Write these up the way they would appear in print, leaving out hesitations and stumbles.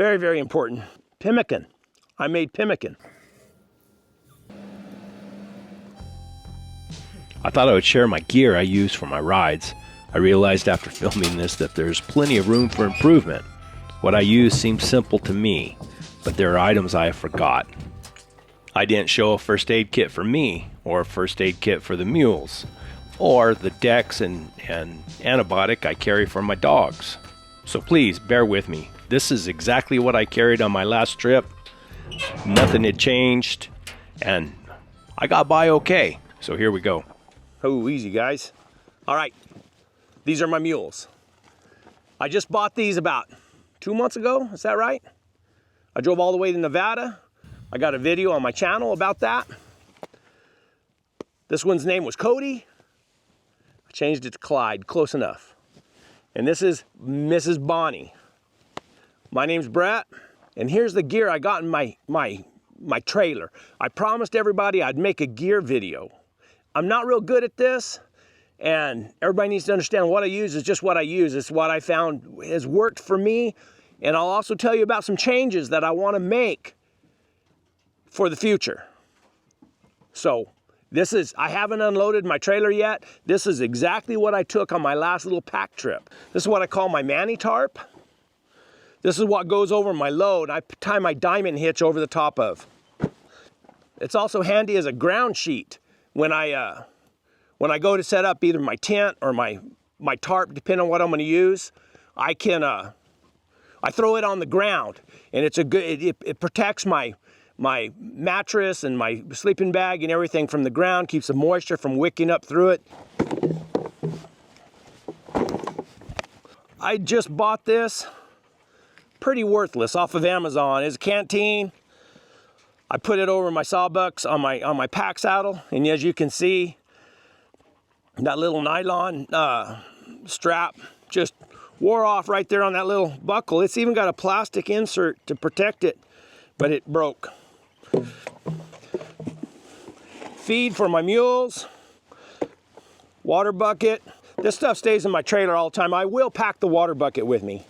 Very, very important. Pemmican. I made pemmican. I thought I would share my gear I use for my rides. I realized after filming this that there's plenty of room for improvement. What I use seems simple to me, but there are items I have forgot. I didn't show a first aid kit for me, or a first aid kit for the mules, or the Dex and antibiotic I carry for my dogs. So please bear with me. This is exactly what I carried on my last trip. Nothing had changed, and I got by okay. So here we go. Oh, easy guys. All right, these are my mules. I just bought these about 2 months ago, is that right? I drove all the way to Nevada. I got a video on my channel about that. This one's name was Cody. I changed it to Clyde, close enough. And this is Mrs. Bonnie. My name's Brett, and here's the gear I got in my trailer. I promised everybody I'd make a gear video. I'm not real good at this, and everybody needs to understand what I use is just what I use. It's what I found has worked for me, and I'll also tell you about some changes that I want to make for the future. So this is, I haven't unloaded my trailer yet. This is exactly what I took on my last little pack trip. This is what I call my Manny tarp. This is what goes over my load. I tie my diamond hitch over the top of. It's also handy as a ground sheet when I go to set up either my tent or my tarp, depending on what I'm going to use. I throw it on the ground, and it's a good. It protects my mattress and my sleeping bag and everything from the ground, keeps the moisture from wicking up through it. I just bought this, pretty worthless, off of Amazon. It's a canteen. I put it over my sawbucks on my pack saddle, and as you can see, that little nylon strap just wore off right there on that little buckle. It's even got a plastic insert to protect it, but it broke. Feed for my mules, water bucket. This stuff stays in my trailer all the time. I will pack the water bucket with me.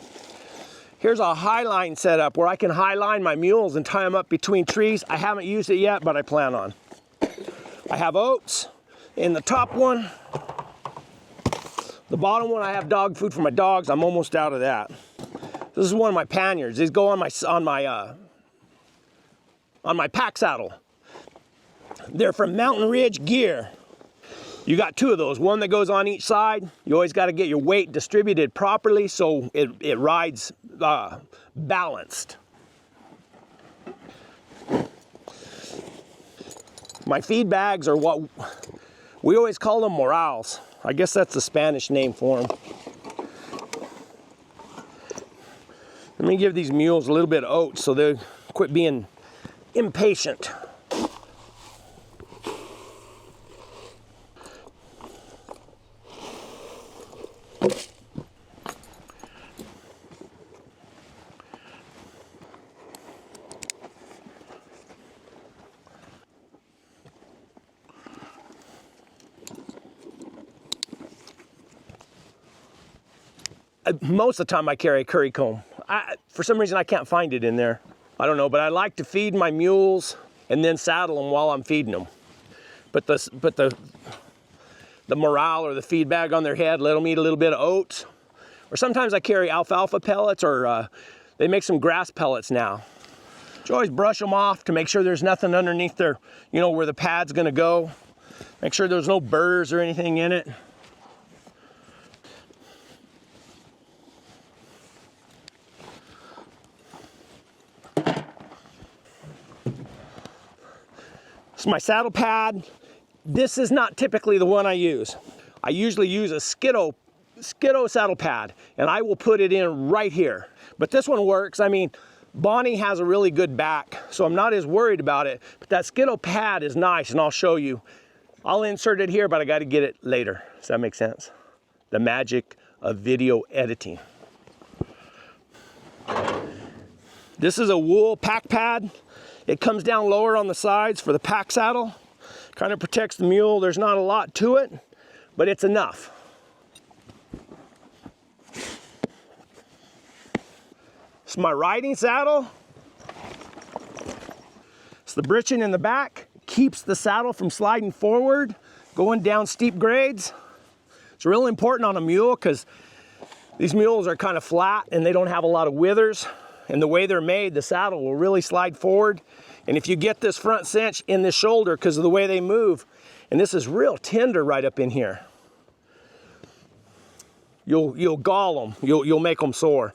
Here's a high line setup where I can high line my mules and tie them up between trees. I haven't used it yet, but I plan on. I have oats in the top one. The bottom one, I have dog food for my dogs. I'm almost out of that. This is one of my Panyards. These go on my pack saddle. They're from Mountain Ridge Gear. You got two of those, one that goes on each side. You always got to get your weight distributed properly so it rides balanced. My feed bags are what we always call them morals. I guess that's the Spanish name for them. Let me give these mules a little bit of oats so they quit being impatient. Most of the time I carry a curry comb. For some reason I can't find it in there. I don't know, but I like to feed my mules and then saddle them while I'm feeding them. Put the morale or the feed bag on their head, let them eat a little bit of oats. Or sometimes I carry alfalfa pellets, or they make some grass pellets now. You always brush them off to make sure there's nothing underneath their, where the pad's gonna go. Make sure there's no burrs or anything in it. This is my saddle pad. This is not typically the one I use. I usually use a Skiddo saddle pad, and I will put it in right here. But this one works. I mean, Bonnie has a really good back, so I'm not as worried about it. But that Skiddo pad is nice, and I'll show you. I'll insert it here, but I got to get it later. Does that make sense? The magic of video editing. This is a wool pack pad. It comes down lower on the sides for the pack saddle. Kind of protects the mule. There's not a lot to it, but it's enough. It's my riding saddle. It's the britchin in the back. Keeps the saddle from sliding forward, going down steep grades. It's really important on a mule because these mules are kind of flat and they don't have a lot of withers. And the way they're made, the saddle will really slide forward. And if you get this front cinch in the shoulder because of the way they move, and this is real tender right up in here, you'll gall them, you'll make them sore.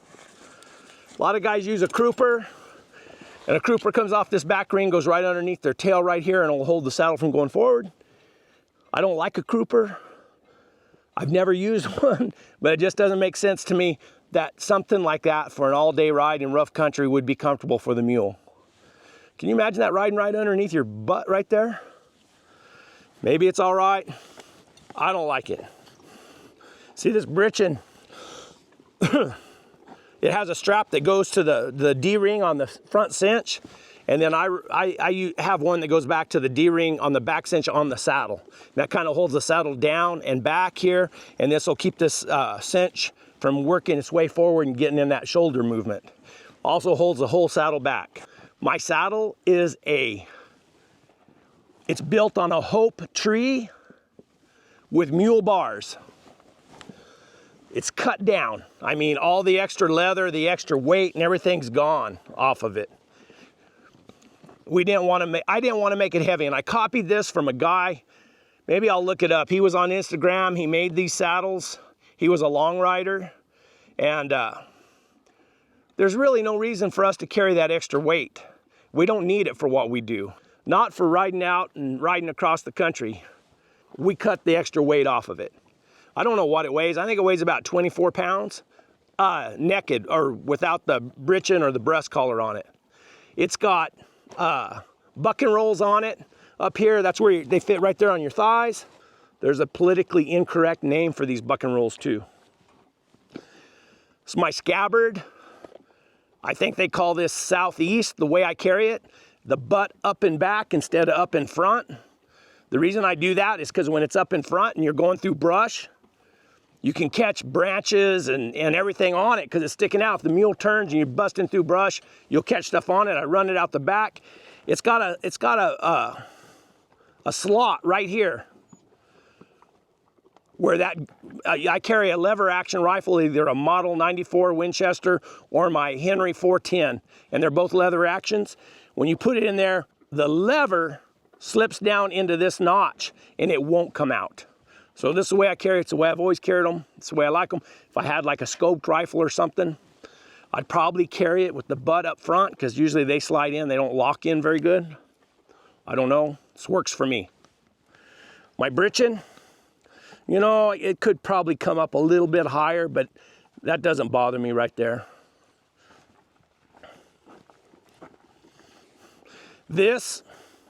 A lot of guys use a crooper, and a crooper comes off this back ring, goes right underneath their tail right here, and it'll hold the saddle from going forward. I don't like a crooper. I've never used one, but it just doesn't make sense to me that something like that for an all-day ride in rough country would be comfortable for the mule. Can you imagine that riding right underneath your butt right there? Maybe it's all right. I don't like it. See this britchin? It has a strap that goes to the D-ring on the front cinch, and then I have one that goes back to the D-ring on the back cinch on the saddle. That kind of holds the saddle down and back here, and this will keep this cinch from working its way forward and getting in that shoulder movement. Also holds the whole saddle back. My saddle is it's built on a hope tree with mule bars. It's cut down. I mean, all the extra leather, the extra weight, and everything's gone off of it. I didn't want to make it heavy, and I copied this from a guy. Maybe I'll look it up. He was on Instagram. He made these saddles. He was a long rider, and there's really no reason for us to carry that extra weight. We don't need it for what we do. Not for riding out and riding across the country. We cut the extra weight off of it. I don't know what it weighs. I think it weighs about 24 pounds, naked or without the britchin or the breast collar on it. It's got bucking rolls on it up here. That's where they fit right there on your thighs. There's a politically incorrect name for these bucking rolls too. It's my scabbard. I think they call this southeast, the way I carry it. The butt up and back instead of up in front. The reason I do that is because when it's up in front and you're going through brush, you can catch branches and everything on it because it's sticking out. If the mule turns and you're busting through brush, you'll catch stuff on it. I run it out the back. It's got a slot right here where I carry a lever action rifle, either a Model 94 Winchester or my Henry 410, and they're both leather actions. When you put it in there, the lever slips down into this notch and it won't come out. So this is the way I carry it. It's the way I've always carried them. It's the way I like them. If I had like a scoped rifle or something, I'd probably carry it with the butt up front because usually they slide in. They don't lock in very good. I don't know. This works for me. My britchin, you know, it could probably come up a little bit higher, but that doesn't bother me right there. This,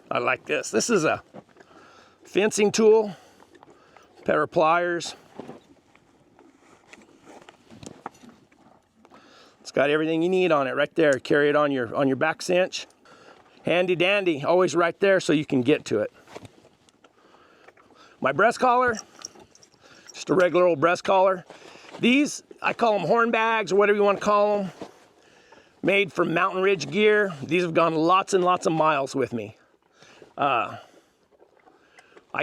I like this. This is a fencing tool. Pair of pliers. It's got everything you need on it right there. Carry it on your back cinch. Handy dandy, always right there so you can get to it. My breast collar, just a regular old breast collar. These, I call them horn bags or whatever you want to call them. Made from Mountain Ridge gear. These have gone lots and lots of miles with me. I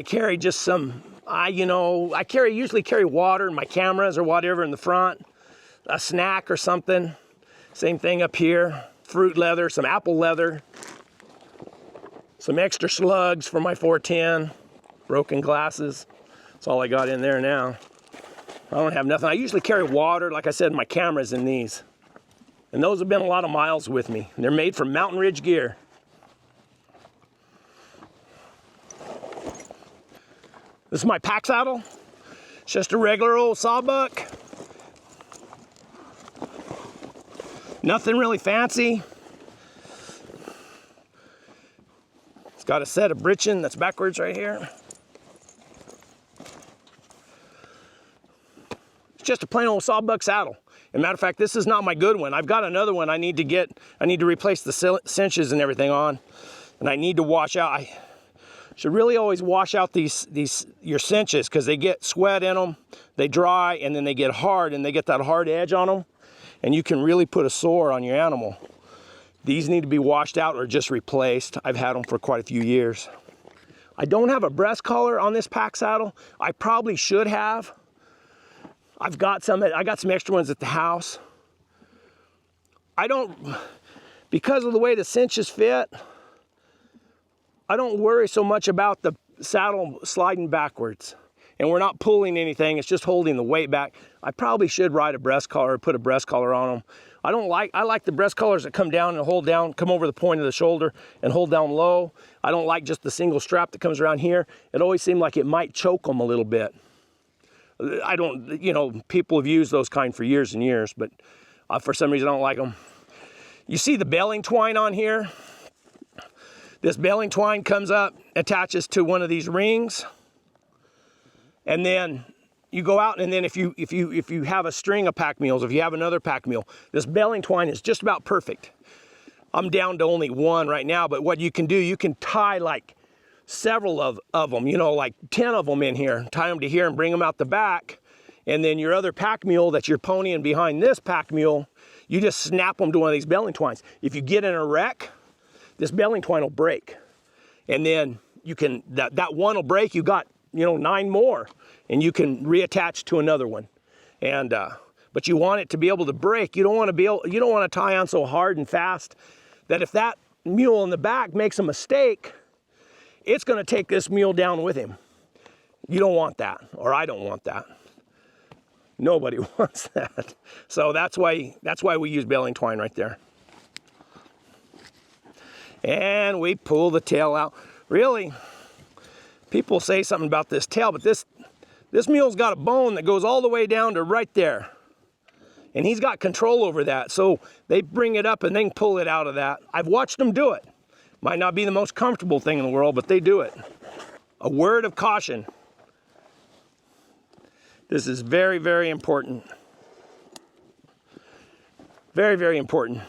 carry just some, usually carry water and my cameras or whatever in the front, a snack or something. Same thing up here, fruit leather, some apple leather, some extra slugs for my 410, broken glasses. That's all I got in there now. I don't have nothing. I usually carry water, like I said, my cameras in these. And those have been a lot of miles with me. And they're made from Mountain Ridge gear. This is my pack saddle. It's just a regular old sawbuck. Nothing really fancy. It's got a set of britchin that's backwards right here. It's just a plain old sawbuck saddle. As a matter of fact, this is not my good one. I've got another one I need to replace the cinches and everything on. And I need to wash out. I should really always wash out your cinches because they get sweat in them, they dry, and then they get hard and they get that hard edge on them. and you can really put a sore on your animal. These need to be washed out or just replaced. I've had them for quite a few years. I don't have a breast collar on this pack saddle. I probably should have. I got some extra ones at the house. Because of the way the cinches fit, I don't worry so much about the saddle sliding backwards. And we're not pulling anything, it's just holding the weight back. I probably should ride a breast collar, put a breast collar on them. I like the breast collars that come down and hold down, come over the point of the shoulder and hold down low. I don't like just the single strap that comes around here. It always seemed like it might choke them a little bit. People have used those kind for years and years, but for some reason I don't like them. You see the baling twine on here? This baling twine comes up, attaches to one of these rings, and then you go out, and then if you have a string of pack mules, if you have another pack mule, this baling twine is just about perfect. I'm down to only one right now, but what you can do, you can tie like several of them, like 10 of them in here, tie them to here and bring them out the back, and then your other pack mule that you're ponying behind this pack mule, you just snap them to one of these baling twines. If you get in a wreck, this baling twine will break, and then you can, that one will break, you got 9 more, and you can reattach to another one. And but you want it to be able to break. You don't want to tie on so hard and fast that if that mule in the back makes a mistake, it's going to take this mule down with him. You don't want that, or I don't want that. Nobody wants that. So that's why we use baling twine right there. And we pull the tail out. Really, people say something about this tail, but this mule's got a bone that goes all the way down to right there. And he's got control over that. So they bring it up and they can pull it out of that. I've watched them do it. Might not be the most comfortable thing in the world, but they do it. A word of caution. This is very, very important. Very, very important.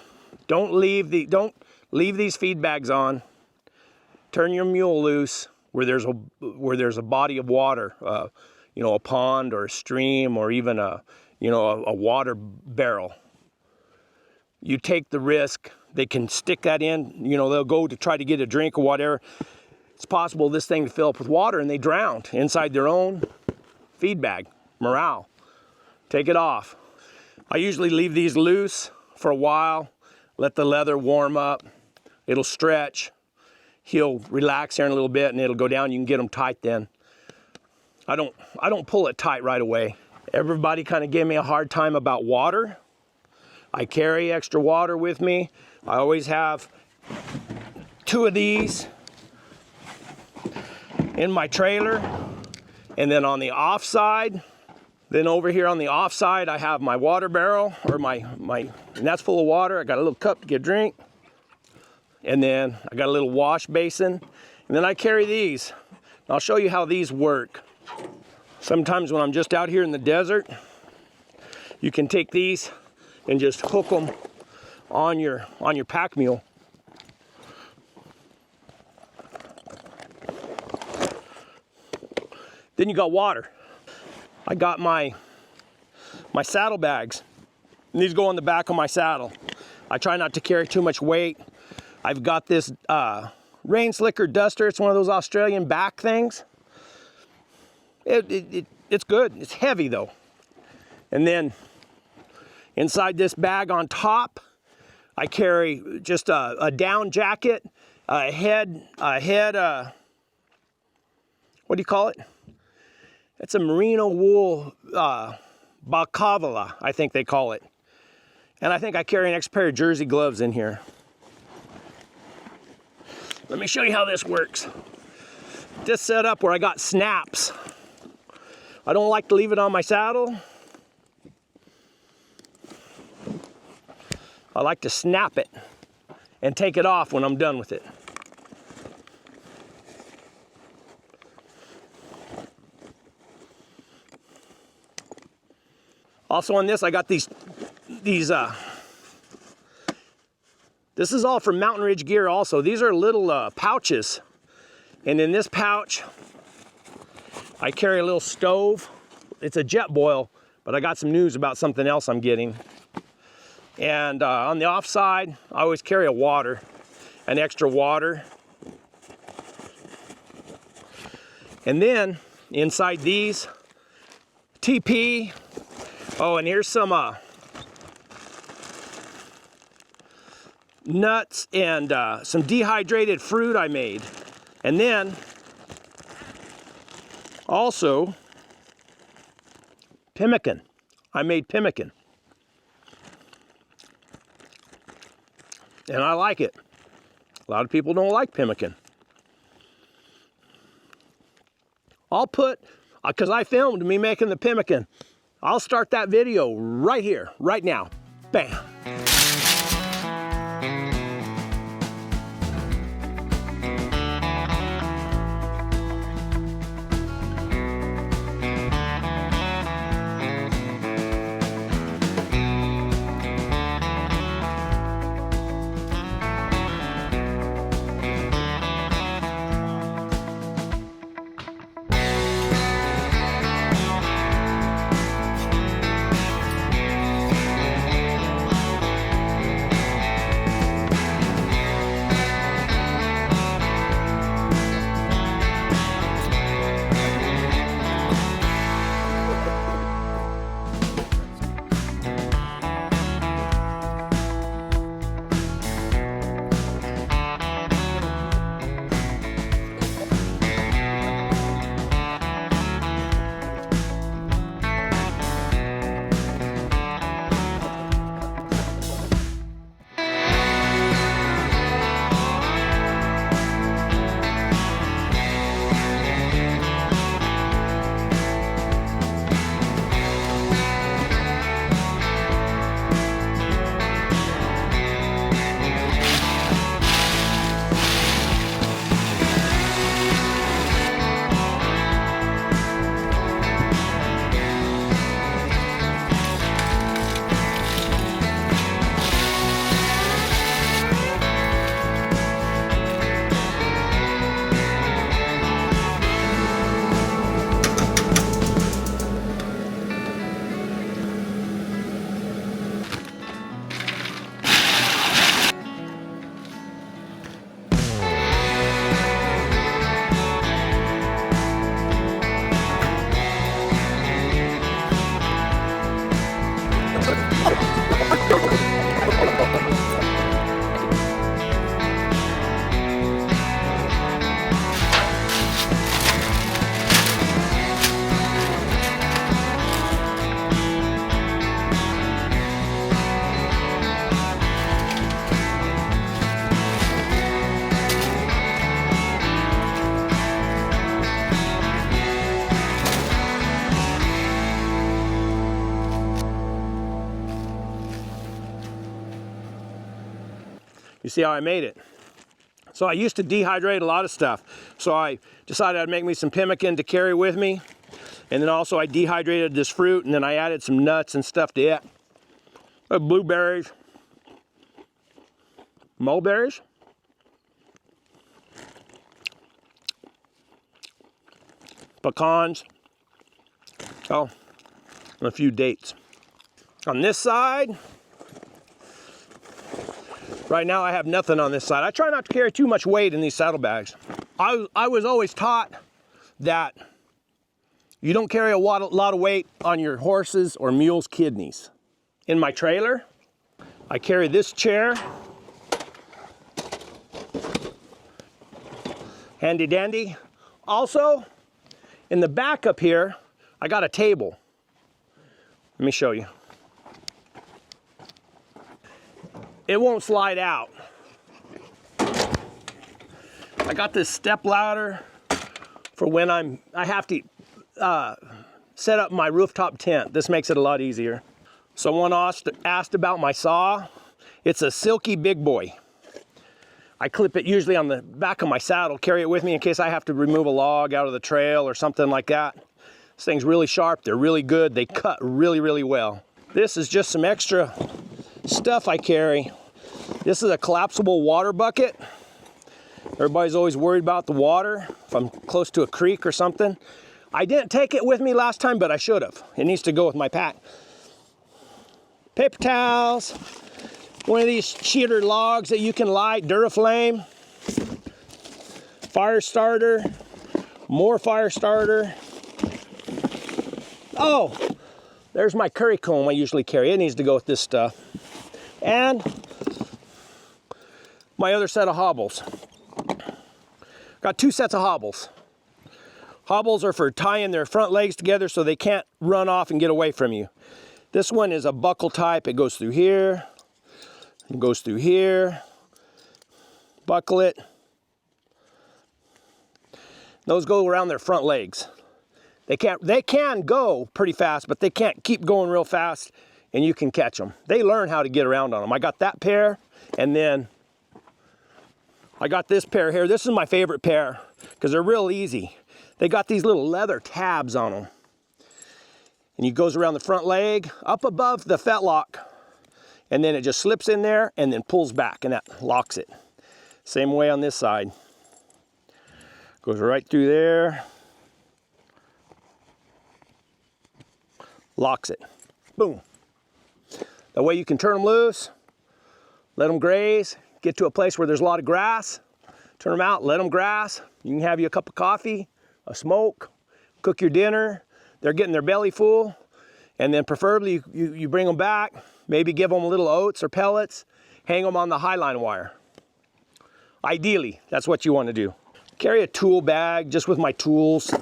Don't leave these feed bags on. Turn your mule loose where there's a body of water, a pond or a stream or even a water barrel. You take the risk. They can stick that in. They'll go to try to get a drink or whatever. It's possible this thing to fill up with water and they drown inside their own feed bag. Morale. Take it off. I usually leave these loose for a while. Let the leather warm up. It'll stretch. He'll relax here in a little bit and it'll go down. You can get them tight then. I don't pull it tight right away. Everybody kind of gave me a hard time about water. I carry extra water with me. I always have 2 of these in my trailer. And then on the off side, over here on the off side, I have my water barrel or and that's full of water. I got a little cup to get a drink. And then I got a little wash basin. And then I carry these. I'll show you how these work. Sometimes when I'm just out here in the desert, you can take these and just hook them on your pack mule. Then you got water. I got my saddle bags. And these go on the back of my saddle. I try not to carry too much weight. I've got this rain slicker duster. It's one of those Australian back things. It's good. It's heavy though. And then inside this bag on top, I carry just a down jacket, a head, what do you call it? It's a merino wool balaclava, I think they call it. And I think I carry an extra pair of jersey gloves in here. Let me show you how this works. This set up where I got snaps. I don't like to leave it on my saddle. I like to snap it and take it off when I'm done with it. Also on this, I got these this is all from Mountain Ridge Gear also. These are little pouches. And in this pouch, I carry a little stove. It's a jet boil, but I got some news about something else I'm getting. And on the off side, I always carry an extra water. And then inside these, TP. Oh, and here's some nuts and some dehydrated fruit I made. And then also pemmican. I made pemmican. And I like it. A lot of people don't like pemmican. I'll put, because I filmed me making the pemmican, I'll start that video right here, right now. Bam. You see how I made it? So I used to dehydrate a lot of stuff. So I decided I'd make me some pemmican to carry with me. And then also I dehydrated this fruit, and then I added some nuts and stuff to it. Blueberries, mulberries, pecans, oh, and a few dates. On this side, right now I have nothing on this side. I try not to carry too much weight in these saddlebags. I was always taught that you don't carry a lot of weight on your horses or mules' kidneys. In my trailer, I carry this chair, handy dandy. Also, in the back up here, I got a table. Let me show you. It won't slide out. I got this step ladder for when I have to set up my rooftop tent. This makes it a lot easier. Someone asked about my saw. It's a Silky Big Boy. I clip it usually on the back of my saddle, carry it with me in case I have to remove a log out of the trail or something like that. This thing's really sharp, they're really good, they cut really, really well. This is just some extra stuff I carry. This is a collapsible water bucket. Everybody's always worried about the water, if I'm close to a creek or something. I didn't take it with me last time, but I should have. It needs to go with my pack. Paper towels, One of these cheater logs that you can light, Duraflame. Fire starter, more fire starter. Oh, there's my curry comb I usually carry. It needs to go with this stuff. And my other set of hobbles. Got 2 sets of hobbles. Hobbles are for tying their front legs together so they can't run off and get away from you. This one is a buckle type. It goes through here, and goes through here. Buckle it. Those go around their front legs. They can go pretty fast, but they can't keep going real fast, and you can catch them. They learn how to get around on them. I got that pair, and then I got this pair here. This is my favorite pair because they're real easy. They got these little leather tabs on them. And it goes around the front leg, up above the fetlock, and then it just slips in there and then pulls back, and that locks it. Same way on this side. Goes right through there. Locks it. Boom. That way you can turn them loose, let them graze, get to a place where there's a lot of grass, turn them out, let them grass. You can have you a cup of coffee, a smoke, cook your dinner. They're getting their belly full, and then preferably you bring them back, maybe give them a little oats or pellets, hang them on the highline wire. Ideally, that's what you want to do. Carry a tool bag just with my tools,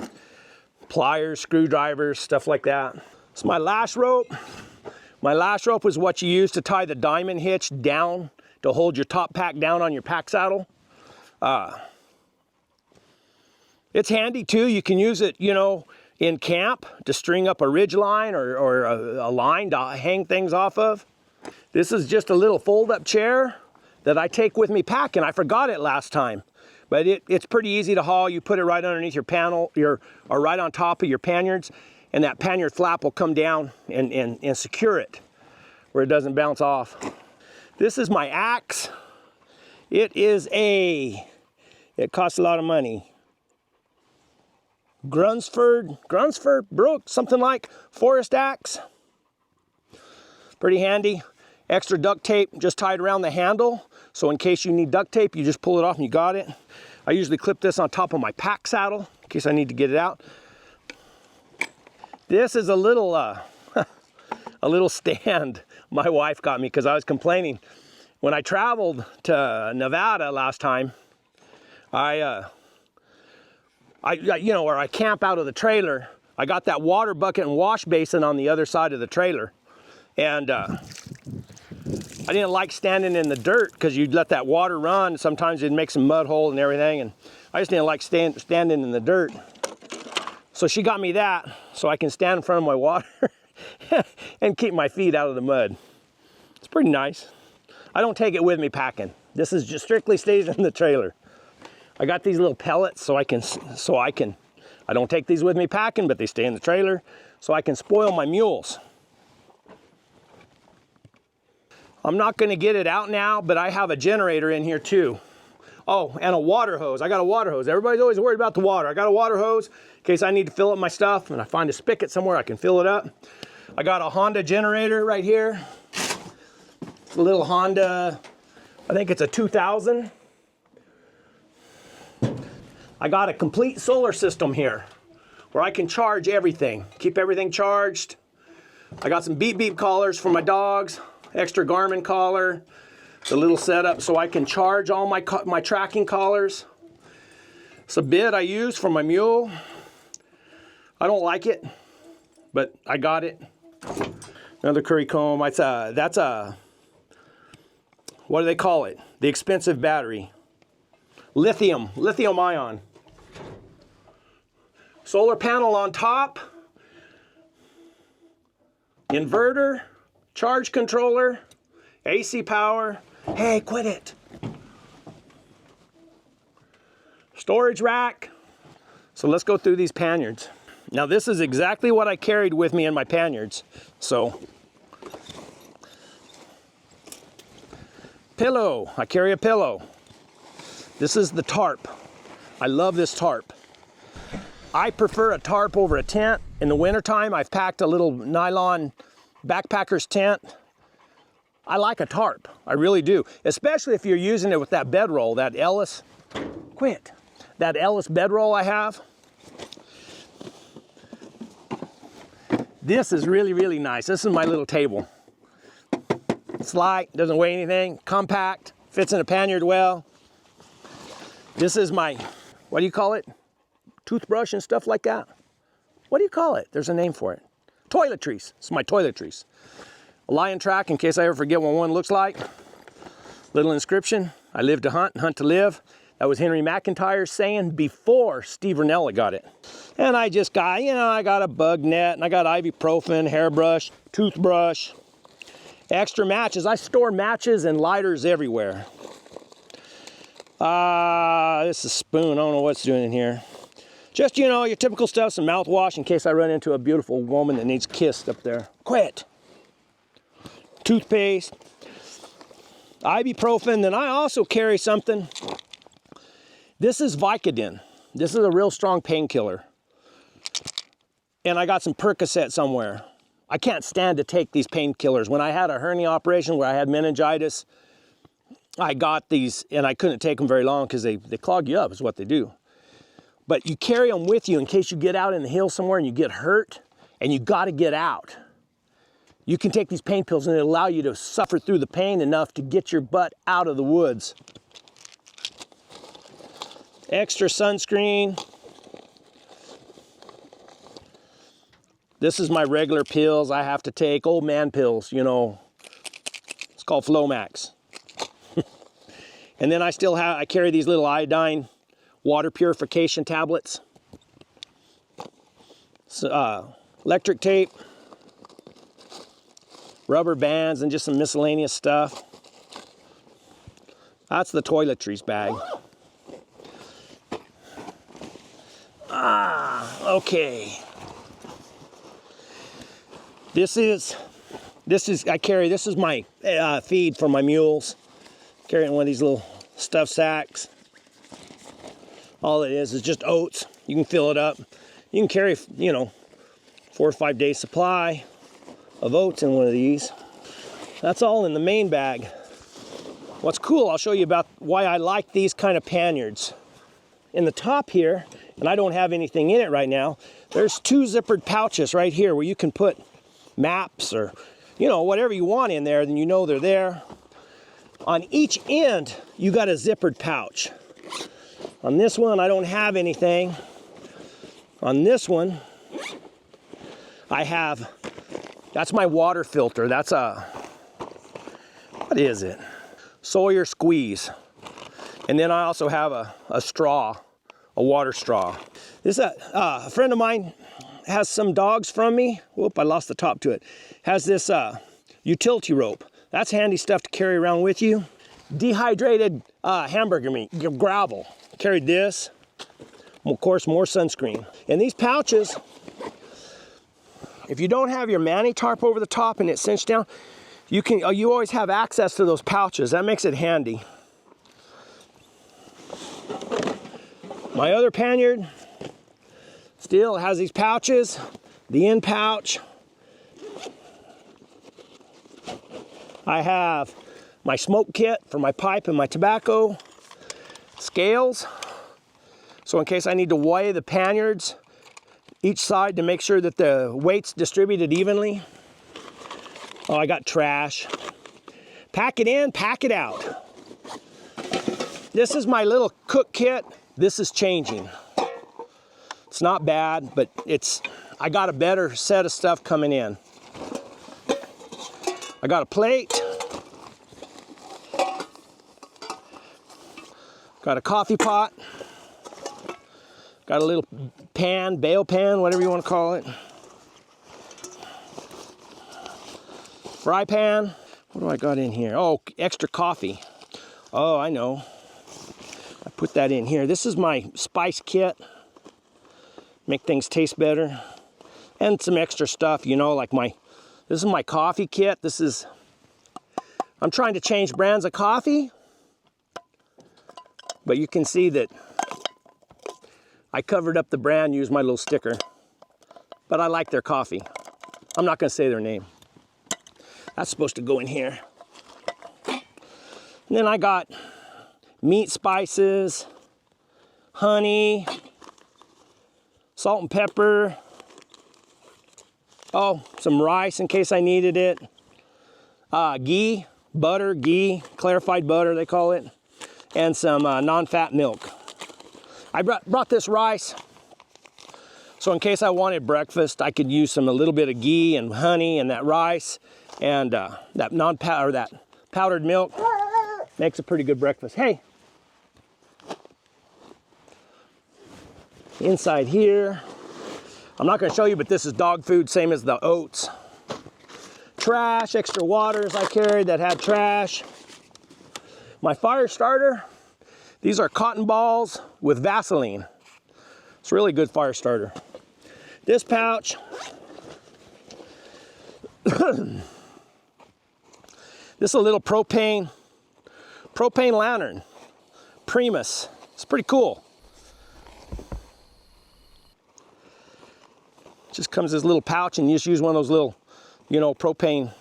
pliers, screwdrivers, stuff like that. So my lash rope. My lash rope is what you use to tie the diamond hitch down to hold your top pack down on your pack saddle. It's handy too. You can use it, you know, in camp to string up a ridge line or a line to hang things off of. This is just a little fold-up chair that I take with me packing. I forgot it last time, but it's pretty easy to haul. You put it right underneath your panel, or right on top of your panyards, and that panyard flap will come down and secure it where it doesn't bounce off. This is my axe. It costs a lot of money. Grunsford Brook, something like forest axe. Pretty handy. Extra duct tape just tied around the handle. So in case you need duct tape, you just pull it off and you got it. I usually clip this on top of my pack saddle in case I need to get it out. This is a little stand my wife got me because I was complaining. When I traveled to Nevada last time, I where I camp out of the trailer, I got that water bucket and wash basin on the other side of the trailer. And I didn't like standing in the dirt because you'd let that water run. Sometimes it'd make some mud hole and everything. And I just didn't like standing in the dirt. So she got me that so I can stand in front of my water and keep my feet out of the mud. It's pretty nice. I don't take it with me packing. This is just strictly stays in the trailer. I got these little pellets I don't take these with me packing, but they stay in the trailer so I can spoil my mules. I'm not gonna get it out now, but I have a generator in here too. Oh, and a water hose. I got a water hose. Everybody's always worried about the water. I got a water hose in case I need to fill up my stuff and I find a spigot somewhere I can fill it up. I got a Honda generator right here. It's a little Honda, I think it's a 2000. I got a complete solar system here where I can charge everything, keep everything charged. I got some beep beep collars for my dogs, extra Garmin collar, the little setup so I can charge all my tracking collars. It's a bit I use for my mule. I don't like it, but I got it. Another curry comb. That's a, what do they call it? The expensive battery. Lithium ion. Solar panel on top. Inverter, charge controller, AC power. Hey, quit it. Storage rack. So let's go through these panyards. Now this is exactly what I carried with me in my panyards. So, pillow, I carry a pillow. This is the tarp. I love this tarp. I prefer a tarp over a tent. In the wintertime, I've packed a little nylon backpacker's tent. I like a tarp. I really do. Especially if you're using it with that bedroll, that Ellis, that Ellis bedroll I have. This is really, really nice. This is my little table. It's light, doesn't weigh anything, compact, fits in a Panyard well. This is my, what do you call it? Toothbrush and stuff like that. What do you call it? There's a name for it. Toiletries. It's my toiletries. A lion track in case I ever forget what one looks like. Little inscription. I live to hunt and hunt to live. That was Henry McIntyre's saying before Steve Rinella got it. And I just got, you know, I got a bug net and I got ibuprofen, hairbrush, toothbrush, extra matches. I store matches and lighters everywhere. This is a spoon. I don't know what's doing in here. Just, you know, your typical stuff, some mouthwash in case I run into a beautiful woman that needs kissed up there. Quit. Toothpaste, ibuprofen. Then I also carry something. This is Vicodin. This is a real strong painkiller. And I got some Percocet somewhere. I can't stand to take these painkillers. When I had a hernia operation where I had meningitis, I got these and I couldn't take them very long because they clog you up is what they do. But you carry them with you in case you get out in the hills somewhere and you get hurt and you got to get out. You can take these pain pills and it'll allow you to suffer through the pain enough to get your butt out of the woods. Extra sunscreen. This is my regular pills I have to take, old man pills, you know. It's called Flomax. And then I carry these little iodine water purification tablets. So, electric tape, rubber bands, and just some miscellaneous stuff. That's the toiletries bag. Okay. This is my feed for my mules. Carrying one of these little stuffed sacks. All it is just oats. You can fill it up. You can carry, you know, 4 or 5 days supply of oats in one of these. That's all in the main bag. What's cool, I'll show you about why I like these kind of Panyards. In the top here, and I don't have anything in it right now, there's 2 zippered pouches right here where you can put maps or, you know, whatever you want in there, then you know they're there. On each end, you got a zippered pouch. On this one, I don't have anything. On this one, I have, that's my water filter. That's a, what is it? Sawyer Squeeze. And then I also have a straw, a water straw. This a friend of mine has some dogs from me. Whoop, I lost the top to it. Has this utility rope. That's handy stuff to carry around with you. Dehydrated hamburger meat, gravel. Carried this. Of course, more sunscreen. And these pouches, if you don't have your mani tarp over the top and it's cinched down, you always have access to those pouches. That makes it handy. My other Panyard still has these pouches. The end pouch. I have my smoke kit for my pipe and my tobacco. Scales. So in case I need to weigh the Panyards, each side to make sure that the weight's distributed evenly. Oh, I got trash. Pack it in, pack it out. This is my little cook kit. This is changing. It's not bad, but I got a better set of stuff coming in. I got a plate. Got a coffee pot. Got a little pan, bale pan, whatever you want to call it. Fry pan. What do I got in here? Oh, extra coffee. Oh, I know. I put that in here. This is my spice kit. Make things taste better. And some extra stuff, you know, like this is my coffee kit. I'm trying to change brands of coffee. But you can see that I covered up the brand, used my little sticker. But I like their coffee. I'm not going to say their name. That's supposed to go in here. And then I got meat spices, honey, salt and pepper. Oh, some rice in case I needed it. Ghee, butter, ghee, clarified butter they call it. And some non-fat milk. I brought this rice, so in case I wanted breakfast, I could use a little bit of ghee and honey and that rice and that powdered milk. Makes a pretty good breakfast. Hey, inside here, I'm not going to show you, but this is dog food, same as the oats. Trash, extra waters I carried that had trash. My fire starter, these are cotton balls with Vaseline. It's a really good fire starter. This pouch, this is a little propane lantern, Primus. It's pretty cool. Just comes this little pouch and you just use one of those little, propane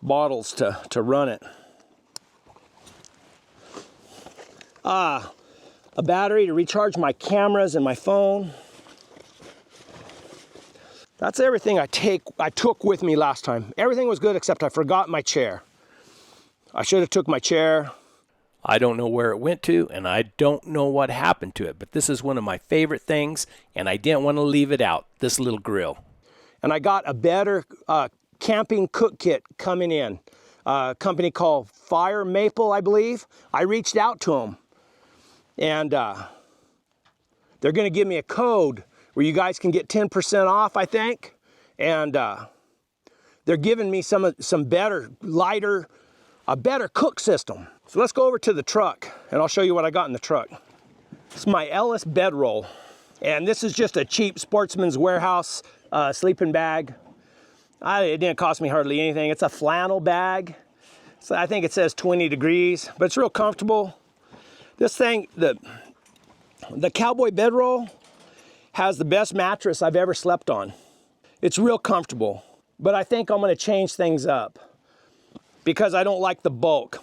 bottles to run it. A battery to recharge my cameras and my phone. That's everything I took with me last time. Everything was good except I forgot my chair. I should have took my chair. I don't know where it went to, and I don't know what happened to it, but this is one of my favorite things, and I didn't want to leave it out, this little grill. And I got a better camping cook kit coming in. A company called Fire Maple, I believe. I reached out to them. And they're going to give me a code where you guys can get 10% off, I think. And they're giving me some better, lighter, a better cook system. So let's go over to the truck, and I'll show you what I got in the truck. It's my Ellis bedroll. And this is just a cheap Sportsman's Warehouse sleeping bag. It didn't cost me hardly anything. It's a flannel bag. So I think it says 20 degrees, but it's real comfortable. This thing, the Cowboy bedroll has the best mattress I've ever slept on. It's real comfortable, but I think I'm gonna change things up because I don't like the bulk.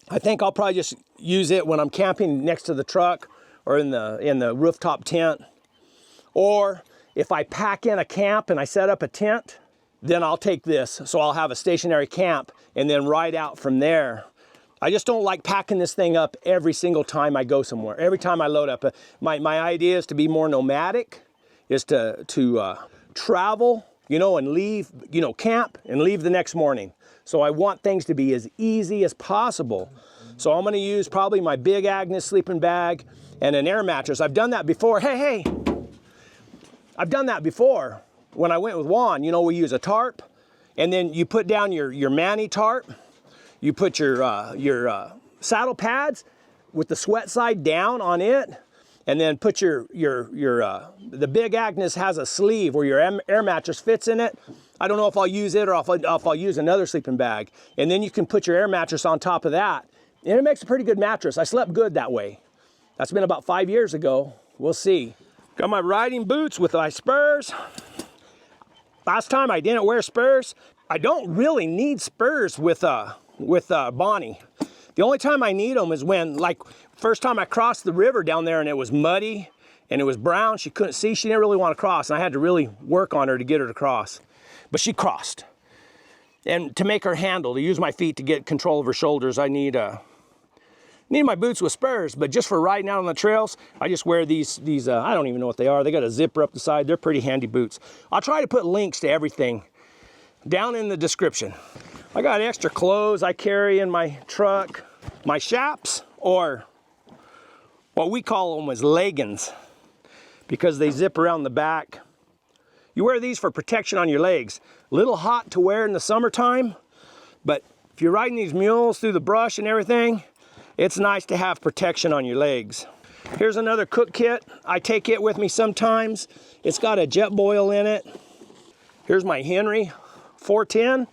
I think I'll probably just use it when I'm camping next to the truck or in the rooftop tent. Or if I pack in a camp and I set up a tent, then I'll take this. So I'll have a stationary camp and then ride out from there. I just don't like packing this thing up every single time I go somewhere. Every time I load up. My idea is to be more nomadic, is to travel, and leave, camp and leave the next morning. So I want things to be as easy as possible. So I'm gonna use probably my Big Agnes sleeping bag and an air mattress. I've done that before. Hey. I've done that before. When I went with Juan, we use a tarp and then you put down your Manny tarp. You put your saddle pads with the sweat side down on it, and then put the Big Agnes has a sleeve where your air mattress fits in it. I don't know if I'll use it or if I'll use another sleeping bag. And then you can put your air mattress on top of that. And it makes a pretty good mattress. I slept good that way. That's been about 5 years ago. We'll see. Got my riding boots with my spurs. Last time I didn't wear spurs. I don't really need spurs with Bonnie. The only time I need them is when, first time I crossed the river down there and it was muddy and it was brown. She couldn't see. She didn't really want to cross, and I had to really work on her to get her to cross. But she crossed. And to make her handle, to use my feet to get control of her shoulders, I need my boots with spurs. But just for riding out on the trails, I just wear these I don't even know what they are. They got a zipper up the side. They're pretty handy boots. I'll try to put links to everything down in the description. I got extra clothes I carry in my truck. My chaps, or what we call them as leggings, because they zip around the back. You wear these for protection on your legs. A little hot to wear in the summertime, but if you're riding these mules through the brush and everything, it's nice to have protection on your legs. Here's another cook kit. I take it with me sometimes. It's got a jet boil in it. Here's my Henry 410.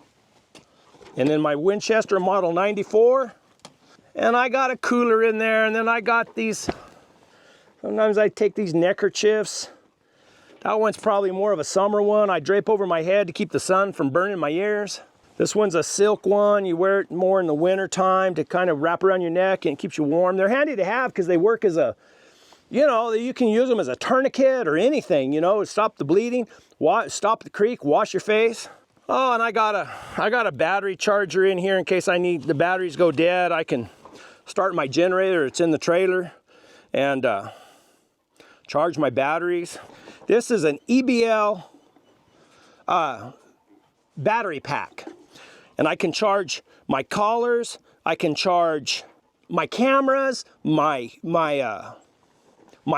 And then my Winchester Model 94. And I got a cooler in there, and then I got these, sometimes I take these neckerchiefs. That one's probably more of a summer one. I drape over my head to keep the sun from burning my ears. This one's a silk one. You wear it more in the winter time to kind of wrap around your neck and it keeps you warm. They're handy to have because they work as a, you know, you can use them as a tourniquet or anything, you know, stop the bleeding, stop the creak, wash your face. Oh, and I got a battery charger in here in case I need the batteries go dead. I can start my generator. It's in the trailer and charge my batteries. This is an EBL battery pack. And I can charge my collars, I can charge my cameras, my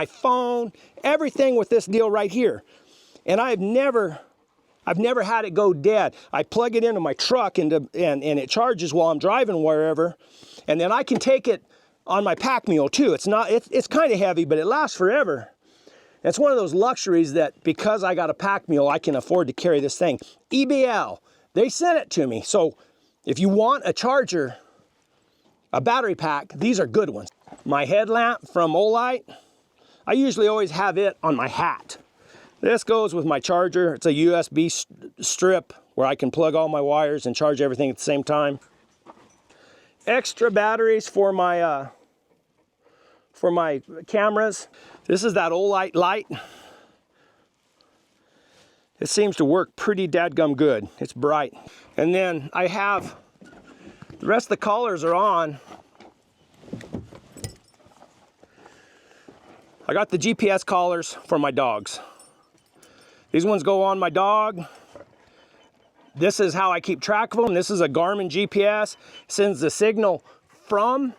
phone, everything with this deal right here. And I've never had it go dead. I plug it into my truck and it charges while I'm driving wherever. And then I can take it on my pack mule too. It's kind of heavy, but it lasts forever. It's one of those luxuries that because I got a pack mule, I can afford to carry this thing. EBL. They sent it to me. So if you want a charger, a battery pack, these are good ones. My headlamp from Olight, I usually always have it on my hat. This goes with my charger. It's a USB strip where I can plug all my wires and charge everything at the same time. Extra batteries for my cameras. This is that Olight light. It seems to work pretty dadgum good. It's bright. And then I have, the rest of the collars are on. I got the GPS collars for my dogs. These ones go on my dog. This is how I keep track of them. This is a Garmin GPS. Sends the signal from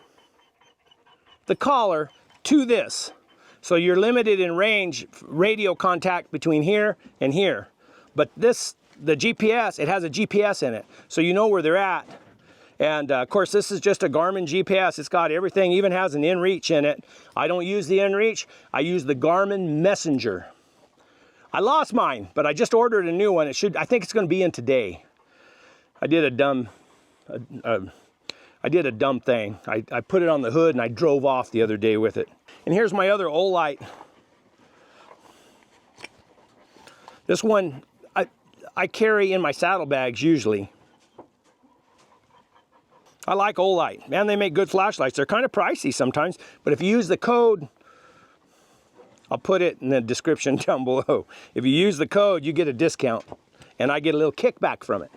the collar to this. So you're limited in range, radio contact between here and here. But this, the GPS, it has a GPS in it. So you know where they're at. And of course, this is just a Garmin GPS. It's got everything, even has an inReach in it. I don't use the inReach. I use the Garmin Messenger. I lost mine, but I just ordered a new one. I think it's going to be in today. I did a dumb thing. I put it on the hood and I drove off the other day with it. And here's my other Olight. This one I carry in my saddlebags usually. I like Olight. Man, they make good flashlights. They're kind of pricey sometimes, but if you use the code, I'll put it in the description down below. If you use the code, you get a discount, and I get a little kickback from it.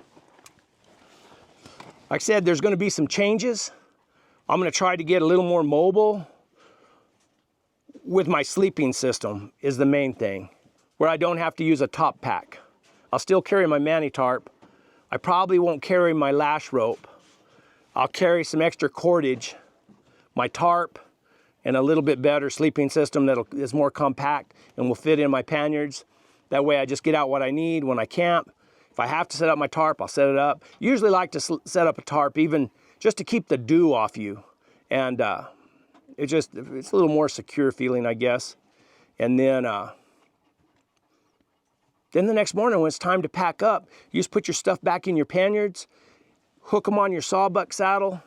Like I said, there's going to be some changes. I'm going to try to get a little more mobile with my sleeping system is the main thing, where I don't have to use a top pack. I'll still carry my mani tarp. I probably won't carry my lash rope. I'll carry some extra cordage, my tarp, and a little bit better sleeping system that is more compact and will fit in my panyards. That way I just get out what I need when I camp. If I have to set up my tarp, I'll set it up. Usually like to set up a tarp even just to keep the dew off you. And it's a little more secure feeling, I guess. And then the next morning when it's time to pack up, you just put your stuff back in your panyards, hook them on your sawbuck saddle,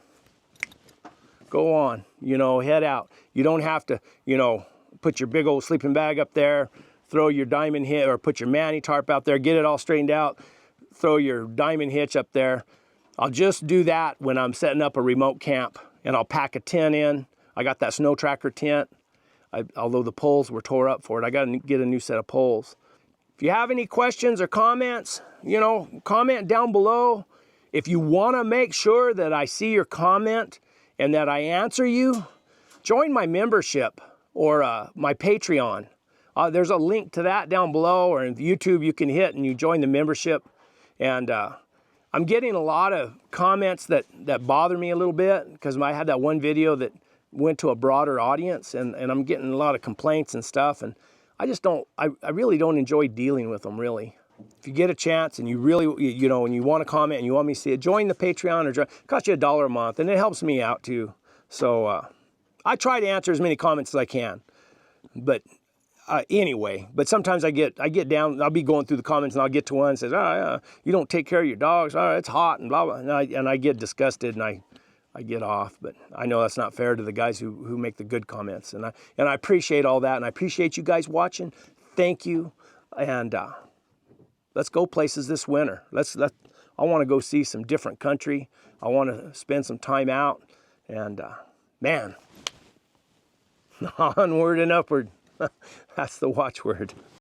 go on, head out. You don't have to, put your big old sleeping bag up there, throw your diamond hitch, or put your mani tarp out there, get it all straightened out, throw your diamond hitch up there. I'll just do that when I'm setting up a remote camp, and I'll pack a tent in. I got that snow tracker tent. Although the poles were tore up for it, I got to get a new set of poles. If you have any questions or comments, comment down below. If you want to make sure that I see your comment and that I answer you, join my membership or my Patreon. There's a link to that down below, or in YouTube you can hit and you join the membership. And I'm getting a lot of comments that bother me a little bit because I had that one video that went to a broader audience, and I'm getting a lot of complaints and stuff, and I really don't enjoy dealing with them, really. If you get a chance and you really, and you want to comment and you want me to see it, join the Patreon, or it costs you $1 a month, and it helps me out too. So I try to answer as many comments as I can. But anyway, but sometimes I get down, I'll be going through the comments and I'll get to one that says, you don't take care of your dogs, it's hot, and blah, blah, and I get disgusted and I get off. But I know that's not fair to the guys who make the good comments, and I appreciate all that, and I appreciate you guys watching. Thank you, and let's go places this winter. I want to go see some different country. I want to spend some time out. And man, onward and upward. That's the watchword.